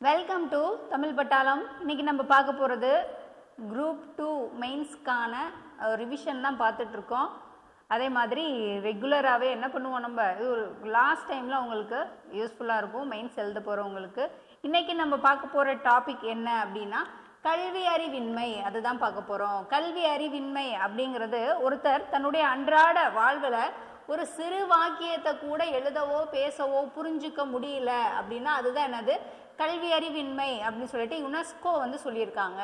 Welcome to Tamil பட்டாளம். இன்றைக்கி நம்ம பார்க்க போகிறது குரூப் 2 மெயின்ஸ்க்கான ரிவிஷன் தான் பார்த்துட்ருக்கோம். அதே மாதிரி ரெகுலராகவே என்ன பண்ணுவோம், நம்ம இது ஒரு லாஸ்ட் டைமில் உங்களுக்கு யூஸ்ஃபுல்லாக இருக்கும் மெயின்ஸ் எழுத போகிறவங்களுக்கு. இன்றைக்கி நம்ம பார்க்க போகிற டாபிக் என்ன அப்படின்னா கல்வி அறிவின்மை. அதுதான் பார்க்க போகிறோம். கல்வி அறிவின்மை அப்படிங்கிறது ஒருத்தர் தன்னுடைய அன்றாட வாழ்வில் ஒரு சிறு வாக்கியத்தை கூட எழுதவோ பேசவோ புரிஞ்சிக்க முடியல அப்படின்னா அதுதான் என்னது, கல்வி அறிவின்மை அப்படின்னு சொல்லிட்டு யுனெஸ்கோ சொல்லியிருக்காங்க.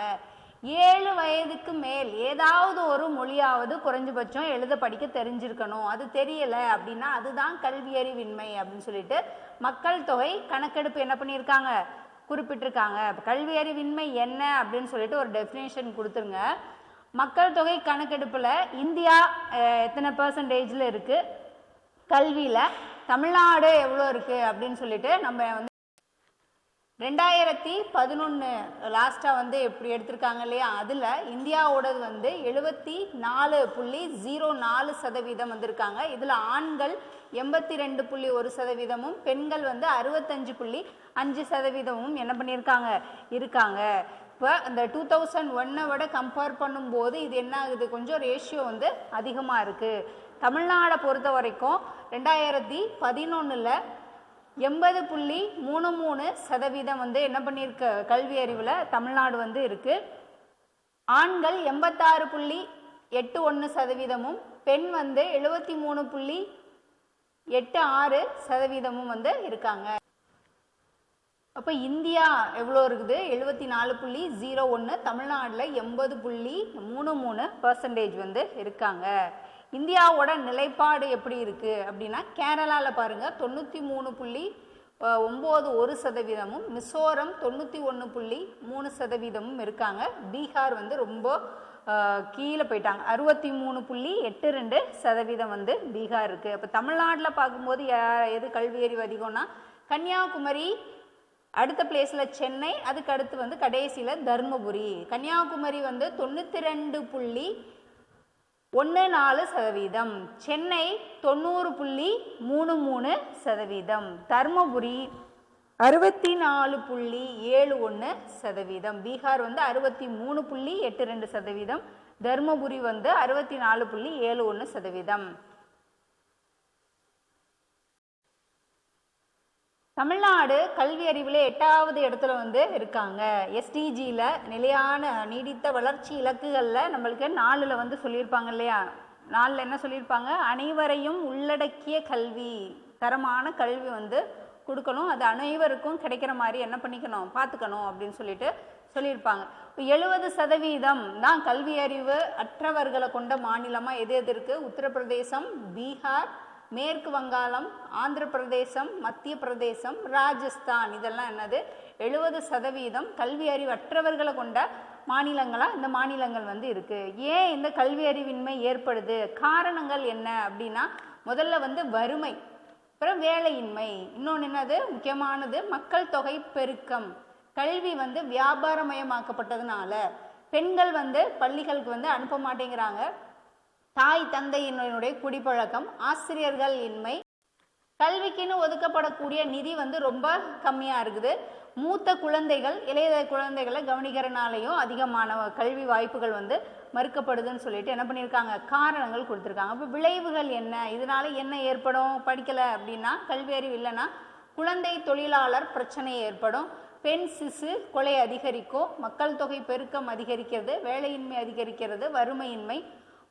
7 வயதுக்கு மேல் ஏதாவது ஒரு மொழியாவது குறைஞ்சபட்சம் எழுத படிக்க தெரிஞ்சிருக்கணும். அது தெரியலை அப்படின்னா அதுதான் கல்வி அறிவின்மை அப்படின்னு சொல்லிட்டு மக்கள் தொகை கணக்கெடுப்பு என்ன பண்ணியிருக்காங்க, குறிப்பிட்டிருக்காங்க. கல்வி அறிவின்மை என்ன அப்படின்னு சொல்லிட்டு ஒரு டெஃபினேஷன் கொடுத்துருங்க. மக்கள் தொகை கணக்கெடுப்பில் இந்தியா எத்தனை % இருக்குது, கல்வியில் தமிழ்நாடு எவ்வளோ இருக்குது அப்படின்னு சொல்லிட்டு நம்ம 2011 லாஸ்ட்டாக எப்படி எடுத்திருக்காங்க இல்லையா, அதில் இந்தியாவோடது 74.04% வந்திருக்காங்க. இதில் ஆண்கள் 82.1%, பெண்கள் 65.5% என்ன பண்ணியிருக்காங்க இருக்காங்க. இப்போ அந்த 2001 விட கம்பேர் பண்ணும்போது இது என்ன ஆகுது, கொஞ்சம் ரேஷியோ அதிகமாக இருக்குது. தமிழ்நாடை பொறுத்த வரைக்கும் 2011 80.33% என்ன பண்ணியிருக்க கல்வி அறிவில் தமிழ்நாடு இருக்குது. ஆண்கள் 86.81%, பெண் 73.86% இருக்காங்க. அப்போ இந்தியா எவ்வளோ இருக்குது, 74.01, தமிழ்நாட்டில் 80.33% இருக்காங்க. இந்தியாவோட நிலைப்பாடு எப்படி இருக்குது அப்படின்னா கேரளாவில் பாருங்கள் 93.91%, மிசோரம் 91.3% இருக்காங்க. பீகார் ரொம்ப கீழே போயிட்டாங்க, 63.82% பீகார் இருக்குது. அப்போ தமிழ்நாட்டில் பார்க்கும்போது எது கல்வி அறிவு அதிகம்னா கன்னியாகுமரி, அடுத்த பிளேஸில் சென்னை, அதுக்கு அடுத்து கடைசியில் தர்மபுரி. கன்னியாகுமரி 92.14%, சென்னை 90.33%, தர்மபுரி 64.71%, பீகார் 63.82%, தர்மபுரி 64.71%. தமிழ்நாடு கல்வி அறிவில் 8வது இடத்துல இருக்காங்க. எஸ்டிஜியில் நிலையான நீடித்த வளர்ச்சி இலக்குகளில் நம்மளுக்கு 4ல் சொல்லியிருப்பாங்க இல்லையா, 4ல் என்ன சொல்லியிருப்பாங்க, அனைவரையும் உள்ளடக்கிய கல்வி, தரமான கல்வி கொடுக்கணும், அது அனைவருக்கும் கிடைக்கிற மாதிரி என்ன பண்ணிக்கணும், பார்த்துக்கணும் அப்படின்னு சொல்லியிருப்பாங்க. 70% தான் கல்வி அறிவு அற்றவர்களை கொண்ட மாநிலமாக எது இருக்குது, உத்தரப்பிரதேசம், பீகார், மேற்கு வங்காளம், ஆந்திர பிரதேசம், மத்திய பிரதேசம், ராஜஸ்தான். இதெல்லாம் என்னது 70% கல்வி அறிவு அற்றவர்களை கொண்ட மாநிலங்களாக இந்த மாநிலங்கள் இருக்குது. ஏன் இந்த கல்வி அறிவின்மை ஏற்படுது, காரணங்கள் என்ன அப்படின்னா முதல்ல வறுமை, அப்புறம் வேலையின்மை, இன்னொன்று என்னது முக்கியமானது மக்கள் தொகை பெருக்கம். கல்வி வியாபாரமயமாக்கப்பட்டதுனால பெண்கள் பள்ளிகளுக்கு அனுப்ப மாட்டேங்கிறாங்க. தாய் தந்தையினுடைய குடிப்பழக்கம், ஆசிரியர்கள் இன்மை, கல்விக்குன்னு ஒதுக்கப்படக்கூடிய நிதி ரொம்ப கம்மியாக இருக்குது. மூத்த குழந்தைகள் இளைய குழந்தைகளை கவனிக்கிறனாலையும் அதிகமான கல்வி வாய்ப்புகள் மறுக்கப்படுதுன்னு சொல்லிட்டு என்ன பண்ணியிருக்காங்க, காரணங்கள் கொடுத்துருக்காங்க. அப்போ விளைவுகள் என்ன, இதனால என்ன ஏற்படும், படிக்கலை அப்படின்னா, கல்வி அறிவு இல்லைன்னா குழந்தை தொழிலாளர் பிரச்சனை ஏற்படும், பெண் சிசு கொலை அதிகரிக்கும், மக்கள் தொகை பெருக்கம் அதிகரிக்கிறது, வேலையின்மை அதிகரிக்கிறது, வறுமையின்மை,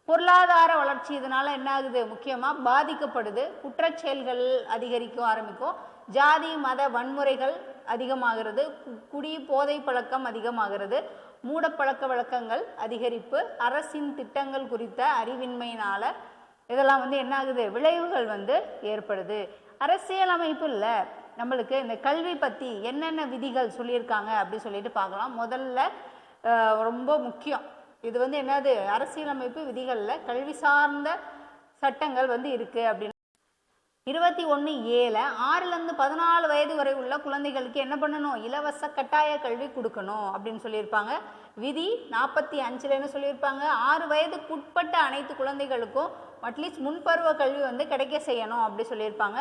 பொருளாதார வளர்ச்சி இதனால என்ன ஆகுது, முக்கியமாக பாதிக்கப்படுது, குற்றச்செயல்கள் அதிகரிக்க ஆரம்பிக்கும், ஜாதி மத வன்முறைகள் அதிகமாகிறது, குடி போதை பழக்கம் அதிகமாகிறது, மூடப்பழக்க வழக்கங்கள் அதிகரிப்பு, அரசின் திட்டங்கள் குறித்த அறிவின்மையினால இதெல்லாம் என்ன ஆகுது, விளைவுகள் ஏற்படுது. அரசியலமைப்புல நம்மளுக்கு இந்த கல்வி பற்றி என்னென்ன விதிகள் சொல்லியிருக்காங்க அப்படின்னு சொல்லிட்டு பார்க்கலாம். முதல்ல ரொம்ப முக்கியம், இது என்னது, அரசியலமைப்பு விதிகளில் கல்வி சார்ந்த சட்டங்கள் இருக்குது அப்படின்னு 21(a) 6லேருந்து 14 வயது வரை உள்ள குழந்தைகளுக்கு என்ன பண்ணணும், இலவச கட்டாய கல்வி கொடுக்கணும் அப்படின்னு சொல்லியிருப்பாங்க. விதி 45 என்ன சொல்லியிருப்பாங்க, 6 வயதுக்குட்பட்ட அனைத்து குழந்தைகளுக்கும் அட்லீஸ்ட் முன்பருவ கல்வி கிடைக்க செய்யணும் அப்படி சொல்லியிருப்பாங்க.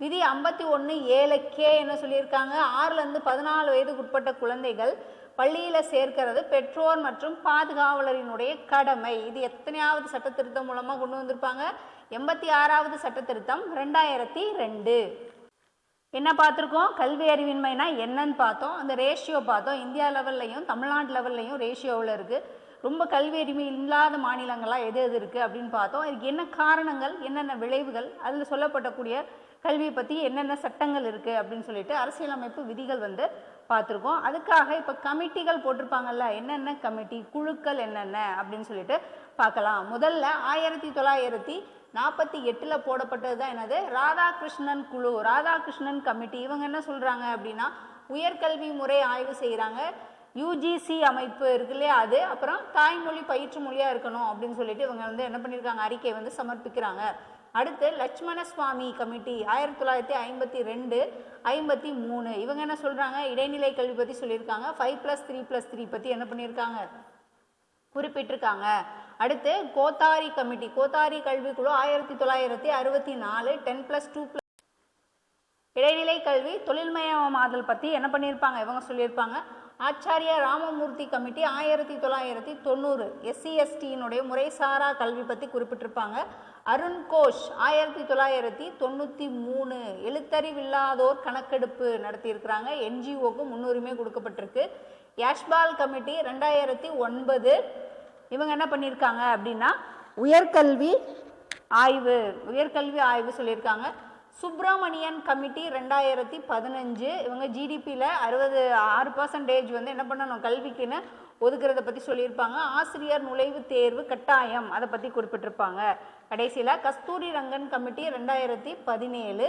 விதி 51(7) என்ன சொல்லியிருக்காங்க, 6லேருந்து 14 வயதுக்கு உட்பட்ட குழந்தைகள் பள்ளியில் சேர்க்கிறது பெற்றோர் மற்றும் பாதுகாவலரினுடைய கடமை. இது எத்தனையாவது சட்ட திருத்தம் மூலமாக கொண்டு வந்திருப்பாங்க? 86வது சட்ட திருத்தம் 2002. என்ன பார்த்துருக்கோம்? கல்வி அறிவின்மைனா என்னன்னு பார்த்தோம். அந்த ரேஷியோ பார்த்தோம். இந்தியா லெவல்லையும் தமிழ்நாடு லெவல்லையும் ரேஷியோவில் இருக்குது. ரொம்ப கல்வி அறிவு இல்லாத மாநிலங்களாக எது எது இருக்குது அப்படின்னு பார்த்தோம். இதுக்கு என்ன காரணங்கள், என்னென்ன விளைவுகள், அதில் சொல்லப்படக்கூடிய கல்வியை பற்றி என்னென்ன சட்டங்கள் இருக்குது அப்படின்னு சொல்லிட்டு அரசியலமைப்பு விதிகள் வந்து பார்த்துருக்கோம். அதுக்காக இப்போ கமிட்டிகள் போட்டிருப்பாங்கல்ல, என்னென்ன கமிட்டி, குழுக்கள் என்னென்ன அப்படின்னு சொல்லிட்டு பார்க்கலாம். முதல்ல 1948 போடப்பட்டது தான் என்னது, ராதாகிருஷ்ணன் குழு, ராதாகிருஷ்ணன் கமிட்டி. இவங்க என்ன சொல்கிறாங்க அப்படின்னா, உயர்கல்வி முறை ஆய்வு செய்கிறாங்க. யுஜிசி அமைப்பு இருக்கு இல்லையா, அது அப்புறம் தாய்மொழி பயிற்று மொழியாக இருக்கணும் அப்படின்னு சொல்லிட்டு இவங்க வந்து என்ன பண்ணியிருக்காங்க, அறிக்கை வந்து சமர்ப்பிக்கிறாங்க. அடுத்து லட்சுமண சுவாமி கமிட்டி 1952, 53. இவங்க என்ன சொல்கிறாங்க, இடைநிலை கல்வி பற்றி சொல்லியிருக்காங்க. 5+3+3 பற்றி என்ன பண்ணியிருக்காங்க, குறிப்பிட்டிருக்காங்க. அடுத்து கோத்தாரி கமிட்டி, கோத்தாரி கல்விக்குழு 1964, 10+2+. இடைநிலை கல்வி தொழில்மயமாதல் பற்றி என்ன பண்ணியிருப்பாங்க, இவங்க சொல்லியிருப்பாங்க. ஆச்சாரியா ராமமூர்த்தி கமிட்டி 1990, SC/ST முறைசாரா கல்வி பற்றி குறிப்பிட்டிருப்பாங்க. அருண் கோஷ் 1993, எழுத்தறிவில்லாதோர் கணக்கெடுப்பு நடத்தியிருக்கிறாங்க. NGOக்கு முன்னுரிமை கொடுக்கப்பட்டிருக்கு. யாஷ்பால் கமிட்டி 2009. இவங்க என்ன பண்ணியிருக்காங்க அப்படின்னா உயர்கல்வி ஆய்வு சொல்லியிருக்காங்க. சுப்பிரமணியன் கமிட்டி 2015. இவங்க ஜிடிபியில் 6% வந்து என்ன பண்ணணும், கல்விக்குன்னு ஒதுக்கிறத பற்றி சொல்லியிருப்பாங்க. ஆசிரியர் நுழைவு தேர்வு கட்டாயம், அதை பற்றி குறிப்பிட்டிருப்பாங்க. கடைசியில் கஸ்தூரி ரங்கன் கமிட்டி 2017,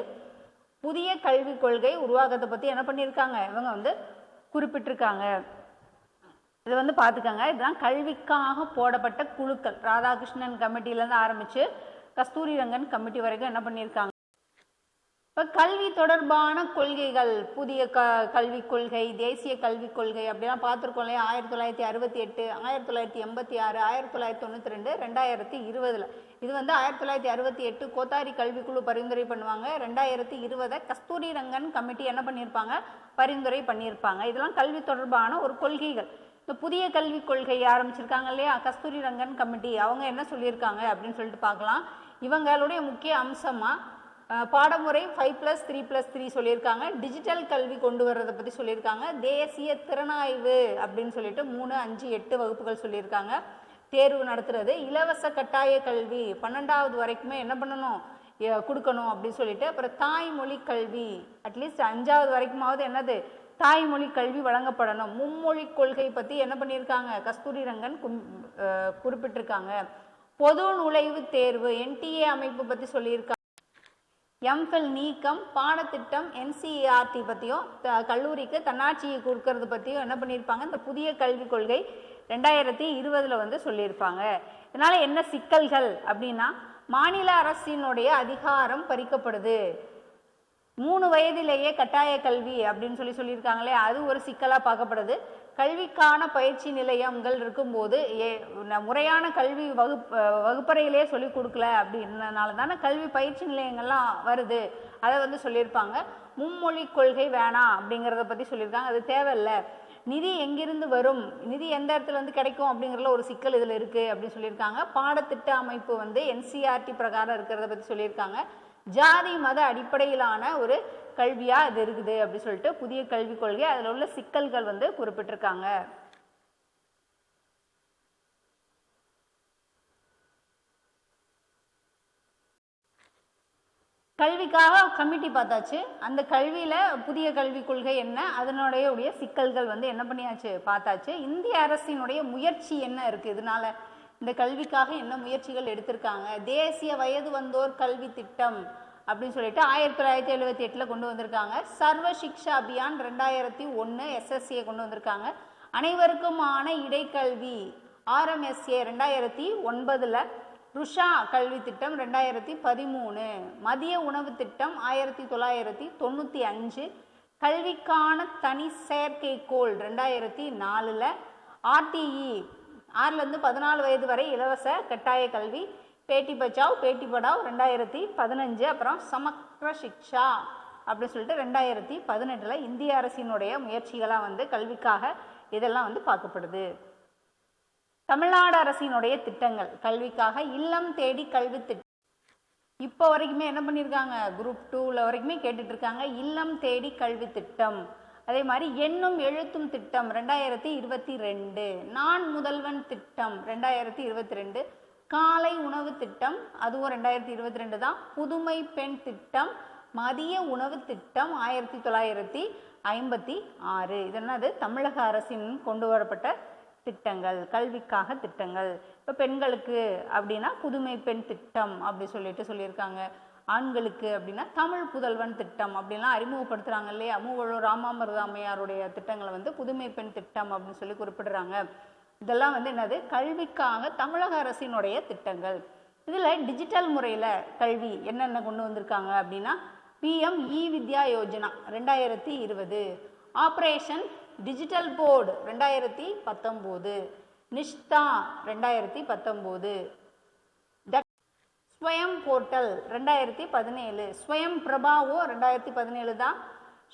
புதிய கல்விக் கொள்கை உருவாக்கத்தை பற்றி என்ன பண்ணியிருக்காங்க, இவங்க வந்து குறிப்பிட்டிருக்காங்க. இது வந்து பார்த்துக்கோங்க, இதுதான் கல்விக்காக போடப்பட்ட குழுக்கள். ராதாகிருஷ்ணன் கமிட்டியிலேருந்து ஆரம்பித்து கஸ்தூரி ரங்கன் கமிட்டி வரைக்கும் என்ன பண்ணியிருக்காங்க. இப்போ கல்வி தொடர்பான கொள்கைகள், புதிய கல்விக் கொள்கை, தேசிய கல்விக் கொள்கை அப்படிலாம் பார்த்துருக்கோம் இல்லையா. 1968, 1986, 1992, 2020. இது வந்து 1968 கோத்தாரி கல்விக்குழு பரிந்துரை பண்ணுவாங்க. 2020 கஸ்தூரி ரங்கன் கமிட்டி என்ன பண்ணியிருப்பாங்க, பரிந்துரை பண்ணியிருப்பாங்க. இதெல்லாம் கல்வி தொடர்பான ஒரு கொள்கைகள். இந்த புதிய கல்விக் கொள்கை ஆரம்பிச்சிருக்காங்க இல்லையா, கஸ்தூரி ரங்கன் கமிட்டி, அவங்க என்ன சொல்லியிருக்காங்க அப்படின்னு சொல்லிட்டு பார்க்கலாம். இவங்களுடைய முக்கிய அம்சமாக பாடமுறை 5+3+3 சொல்லியிருக்காங்க. டிஜிட்டல் கல்வி கொண்டு வர்றதை பற்றி சொல்லியிருக்காங்க. தேசிய திறனாய்வு அப்படின்னு சொல்லிட்டு 3, 5, 8 வகுப்புகள் சொல்லியிருக்காங்க. தேர்வு நடத்துறது, இலவச கட்டாய கல்வி 12வது வரைக்குமே என்ன பண்ணணும், கொடுக்கணும் அப்படின்னு சொல்லிட்டு. அப்புறம் தாய்மொழி கல்வி அட்லீஸ்ட் 5வது வரைக்குமாவது என்னது, தாய்மொழி கல்வி வழங்கப்படணும். மும்மொழி கொள்கை பற்றி என்ன பண்ணியிருக்காங்க, கஸ்தூரி ரங்கன் குறிப்பிட்டிருக்காங்க. பொது நுழைவு தேர்வு NTA அமைப்பு பற்றி சொல்லியிருக்காங்க. எம்ஃபில் நீக்கம், பாடத்திட்டம் NCERT பற்றியும், கல்லூரிக்கு தன்னாட்சியை கொடுக்கறது பற்றியும் என்ன பண்ணியிருப்பாங்க, இந்த புதிய கல்விக் கொள்கை 2020 வந்து சொல்லியிருப்பாங்க. இதனால் என்ன சிக்கல்கள் அப்படின்னா, மாநில அரசினுடைய அதிகாரம் பறிக்கப்படுது. 3 வயதிலேயே கட்டாய கல்வி அப்படின்னு சொல்லியிருக்காங்களே, அது ஒரு சிக்கலாக பார்க்கப்படுது. கல்விக்கான பயிற்சி நிலையங்கள் இருக்கும்போது முறையான கல்வி வகுப்பறையிலே சொல்லிக் கொடுக்கல அப்படின்றனால தானே கல்வி பயிற்சி நிலையங்கள்லாம் வருது. அதை வந்து சொல்லியிருப்பாங்க. மும்மொழி கொள்கை வேணாம் அப்படிங்கிறத பற்றி சொல்லியிருக்காங்க. அது தேவையில்லை. நிதி எங்கிருந்து வரும், நிதி எந்த இடத்துல வந்து கிடைக்கும் அப்படிங்கிறதுல ஒரு சிக்கல் இதில் இருக்குது அப்படின்னு சொல்லியிருக்காங்க. பாடத்திட்ட அமைப்பு வந்து NCERT பிரகாரம் இருக்கிறத பற்றி சொல்லியிருக்காங்க. ஜாதி மத அடிப்படையிலான ஒரு கல்வியாக இது இருக்குது அப்படின்னு சொல்லிட்டு புதிய கல்விக் கொள்கை, அதில் உள்ள சிக்கல்கள் வந்து குறிப்பிட்டிருக்காங்க. கல்விக்காக கமிட்டி பார்த்தாச்சு. அந்த கல்வியில் புதிய கல்விக் கொள்கை என்ன, அதனுடைய சிக்கல்கள் வந்து என்ன பண்ணியாச்சு, பார்த்தாச்சு. இந்திய அரசினுடைய முயற்சி என்ன இருக்குது, இதனால இந்த கல்விக்காக என்ன முயற்சிகள் எடுத்திருக்காங்க. தேசிய வயது வந்தோர் கல்வி திட்டம் அப்படின்னு சொல்லிட்டு 1978 கொண்டு வந்திருக்காங்க. சர்வ சிக்ஷா அபியான் 2001 SSA கொண்டு வந்திருக்காங்க. அனைவருக்குமான இடைக்கல்வி RMSA 2009, ருஷா கல்வி திட்டம் 2013, மதிய உணவு திட்டம் 1995, கல்விக்கான தனி செயற்கைக்கோள் 2004, RTE 6லேருந்து 14 வயது வரை இலவச கட்டாய கல்வி, பேட்டி பச்சாவ் பேட்டி படாவ் 2015, அப்புறம் சமக்ர சிக்ஷா அப்படின்னு சொல்லிட்டு 2018 இந்திய அரசினுடைய முயற்சிகளாக வந்து கல்விக்காக இதெல்லாம் வந்து பார்க்கப்படுது. தமிழ்நாடு அரசினுடைய திட்டங்கள் கல்விக்காக இல்லம் தேடி கல்வி திட்டம் இப்போ வரைக்குமே என்ன பண்ணியிருக்காங்க, குரூப் 2 வரைக்குமே கேட்டுட்டு இருக்காங்க. இல்லம் தேடி கல்வி திட்டம், அதே மாதிரி எண்ணும் எழுத்தும் திட்டம் 2022, நான் முதல்வன் திட்டம் 2022, காலை உணவு திட்டம் அதுவும் 2022 தான், புதுமை பெண் திட்டம், மதிய உணவு திட்டம் 1956. இதெல்லாம் அது தமிழக அரசின் கொண்டு வரப்பட்ட திட்டங்கள், கல்விக்காக திட்டங்கள். இப்போ பெண்களுக்கு அப்படின்னா புதுமை பெண் திட்டம் அப்படி சொல்லியிருக்காங்க. ஆண்களுக்கு அப்படின்னா தமிழ் புதல்வன் திட்டம் அப்படின்லாம் அறிமுகப்படுத்துகிறாங்க இல்லையா. மூவலூர் ராமாமிர்த அம்மையாருடைய திட்டங்களை வந்து புதுமை பெண் திட்டம் அப்படின்னு சொல்லி குறிப்பிடுறாங்க. இதெல்லாம் வந்து என்னது, கல்விக்காக தமிழக அரசினுடைய திட்டங்கள். இதில் டிஜிட்டல் முறையில் கல்வி என்னென்ன கொண்டு வந்திருக்காங்க அப்படின்னா, PM வித்யா யோஜனா 2020, ஆப்ரேஷன் டிஜிட்டல் போர்டு 2019, நிஷ்தா 2019, ஸ்வயம் போர்ட்டல் 2017, ஸ்வயம் பிரபாவோ 2017 தான்,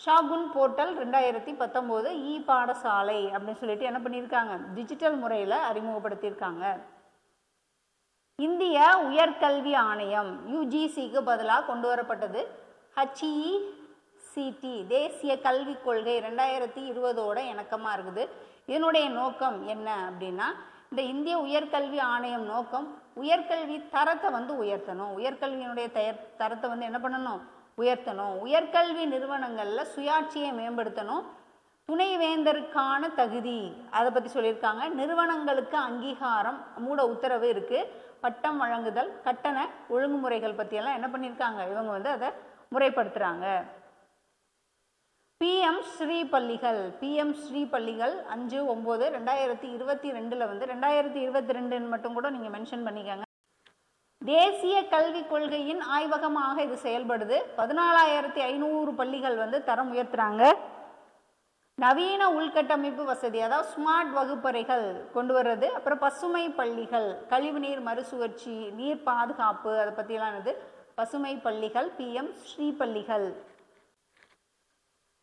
ஷாகுன் போர்ட்டல் 2019, பாடசாலை அப்படின்னு சொல்லிட்டு என்ன பண்ணியிருக்காங்க, டிஜிட்டல் முறையில் அறிமுகப்படுத்தியிருக்காங்க. இந்திய உயர்கல்வி ஆணையம் UGCக்கு பதிலாக கொண்டு வரப்பட்டது HECT, தேசிய கல்விக் கொள்கை 2020 இணக்கமாக இருக்குது. இதனுடைய நோக்கம் என்ன அப்படின்னா, இந்த இந்திய உயர்கல்வி ஆணையம் நோக்கம் உயர்கல்வி தரத்தை வந்து உயர்த்தணும், உயர்கல்வியினுடைய தரத்தை வந்து என்ன பண்ணணும், உயர்த்தணும், உயர்கல்வி நிறுவனங்களில் சுயாட்சியை மேம்படுத்தணும், துணைவேந்தருக்கான தகுதி அதை பற்றி சொல்லியிருக்காங்க, நிறுவனங்களுக்கு அங்கீகாரம், மூட உத்தரவு இருக்குது, பட்டம் வழங்குதல், கட்டண ஒழுங்குமுறைகள் பற்றியெல்லாம் என்ன பண்ணியிருக்காங்க, இவங்க வந்து அதை முறைப்படுத்துகிறாங்க. PM ஸ்ரீ பள்ளிகள் 5/9/2022 வந்து 2022 மட்டும் கூட நீங்கள் மென்ஷன் பண்ணிக்கோங்க. தேசிய கல்விக் கொள்கையின் ஆய்வகமாக இது செயல்படுது. 14,500 பள்ளிகள் வந்து தரம் உயர்த்துறாங்க. நவீன உள்கட்டமைப்பு வசதி, அதாவது ஸ்மார்ட் வகுப்பறைகள் கொண்டு வர்றது, அப்புறம் பசுமை பள்ளிகள், கழிவுநீர் மறுசுழற்சி, நீர் பாதுகாப்பு, அதை பற்றியெல்லாம் இது பசுமை பள்ளிகள், PM ஸ்ரீ பள்ளிகள்.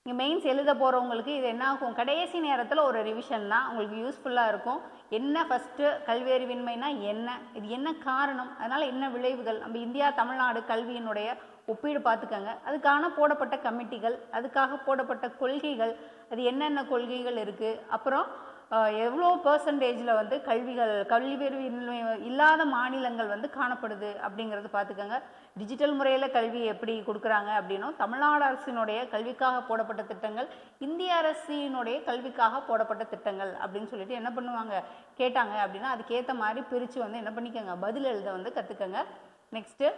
இங்கே மெயின்ஸ் எழுத போகிறவங்களுக்கு இது என்ன ஆகும், கடைசி நேரத்தில் ஒரு ரிவிஷன் தான் உங்களுக்கு யூஸ்ஃபுல்லாக இருக்கும். என்ன ஃபஸ்ட்டு கல்வி அறிவின்மைனா என்ன, இது என்ன காரணம், அதனால் என்ன விளைவுகள், நம்ம இந்தியா தமிழ்நாடு கல்வியினுடைய ஒப்பீடு பார்த்துக்கோங்க. அதுக்கான போடப்பட்ட கமிட்டிகள், அதுக்காக போடப்பட்ட கொள்கைகள், அது என்னென்ன கொள்கைகள் இருக்குது, அப்புறம் எவ்வளோ பெர்சன்டேஜில் வந்து கல்வியறிவின்மை இல்லாத மாநிலங்கள் வந்து காணப்படுது அப்படிங்கிறது பார்த்துக்கோங்க. டிஜிட்டல் முறையில் கல்வி எப்படி கொடுக்குறாங்க அப்படின்னும், தமிழ்நாடு அரசினுடைய கல்விக்காக போடப்பட்ட திட்டங்கள், இந்திய அரசினுடைய கல்விக்காக போடப்பட்ட திட்டங்கள் அப்படின்னு சொல்லிட்டு என்ன பண்ணுவாங்க, கேட்டாங்க அப்படின்னா அதுக்கேற்ற மாதிரி பிரித்து வந்து என்ன பண்ணிக்கோங்க, பதில் எழுத வந்து கற்றுக்கங்க. நெக்ஸ்ட்டு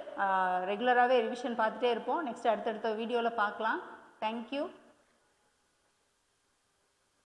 ரெகுலராகவே ரிவிஷன் பார்த்துட்டே இருப்போம். நெக்ஸ்ட் அடுத்தடுத்த வீடியோவில் பார்க்கலாம். தேங்க்யூ.